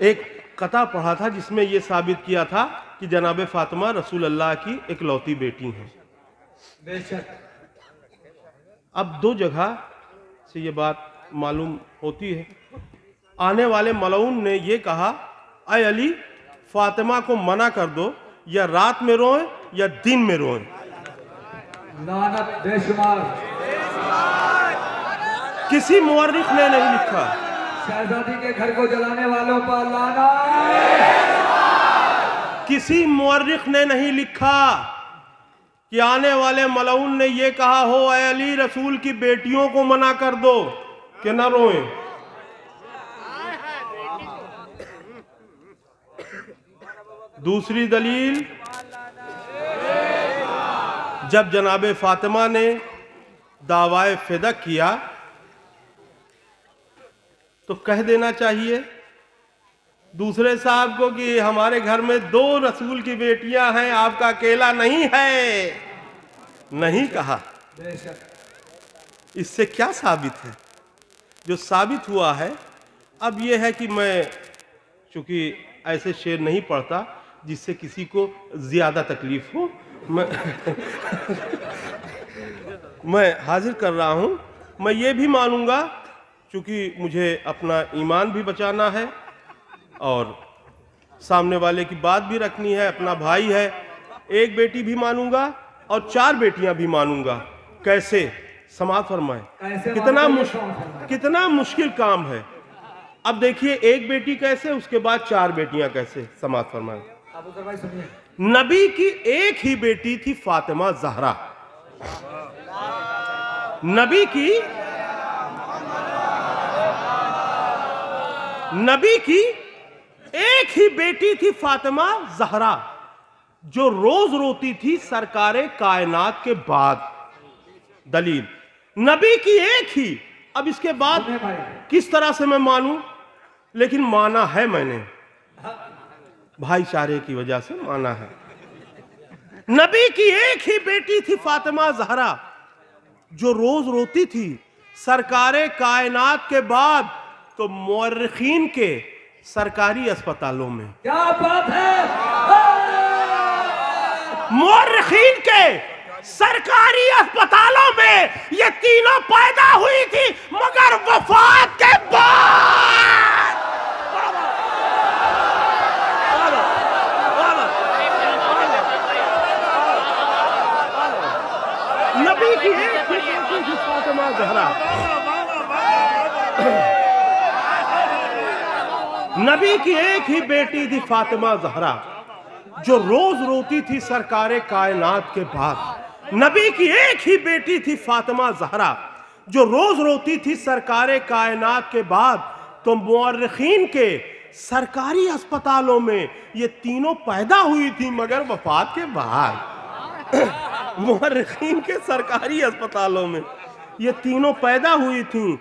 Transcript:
एक कथा पढ़ा था जिसमें यह साबित किया था कि जनाब फातिमा रसूल अल्लाह की इकलौती बेटी हैं। अब दो जगह से ये बात मालूम होती है। आने वाले मलऊन ने यह कहा, अय अली, फातिमा को मना कर दो, या रात में रोएं या दिन में रोएं। लानत बेशुमार। किसी मुअर्रिख ने नहीं लिखा। शहजादी के घर को जलाने वालों पर लानत। किसी मुअर्रिख ने नहीं लिखा कि आने वाले मलऊन ने यह कहा हो, ऐ अली, रसूल की बेटियों को मना कर दो कि न रोएं। दूसरी दलील, जब जनाबे फातिमा ने दावाए फिदक किया तो कह देना चाहिए दूसरे साहब को कि हमारे घर में 2 रसूल की बेटियां हैं, आपका अकेला नहीं है। नहीं कहा। इससे क्या साबित है? जो साबित हुआ है अब यह है कि मैं चूंकि ऐसे शेर नहीं पढ़ता जिससे किसी को ज्यादा तकलीफ हो, मैं हाजिर कर रहा हूं। मैं ये भी मानूंगा, चूंकि मुझे अपना ईमान भी बचाना है और सामने वाले की बात भी रखनी है, अपना भाई है, एक बेटी भी मानूंगा और 4 बेटियां भी मानूंगा। कैसे? समाअत फरमाएं। कितना मुश्किल काम है। अब देखिए, एक बेटी कैसे, उसके बाद 4 बेटियां कैसे। समाअत फरमाएं। नबी की एक ही बेटी थी फातिमा ज़हरा। नबी की एक ही बेटी थी फातिमा ज़हरा, जो रोज रोती थी सरकारे कायनात के बाद। दलील, नबी की एक ही। अब इसके बाद किस तरह से मैं मानूं? लेकिन माना है मैंने, भाईचारे की वजह से माना है। नबी की एक ही बेटी थी फातिमा ज़हरा, जो रोज रोती थी सरकारे कायनात के बाद तो मुअर्रिखीन के सरकारी अस्पतालों में। क्या बात है? मुअर्रिखीन के सरकारी अस्पतालों में ये तीनों पैदा हुई थी, मगर वफात के बाद। नबी की एक ही बेटी थी फातिमा ज़हरा। नबी की एक ही बेटी थी फातिमा ज़हरा, जो रोज रोती थी सरकारे कायनात के बाद। नबी की एक ही बेटी थी फातिमा ज़हरा, जो रोज रोती थी सरकारे कायनात के बाद तो मुअर्रिखीन के सरकारी अस्पतालों में ये तीनों पैदा हुई थी, मगर वफात के बाद। मुअर्रिखीन के सरकारी अस्पतालों में ये तीनों पैदा हुई थी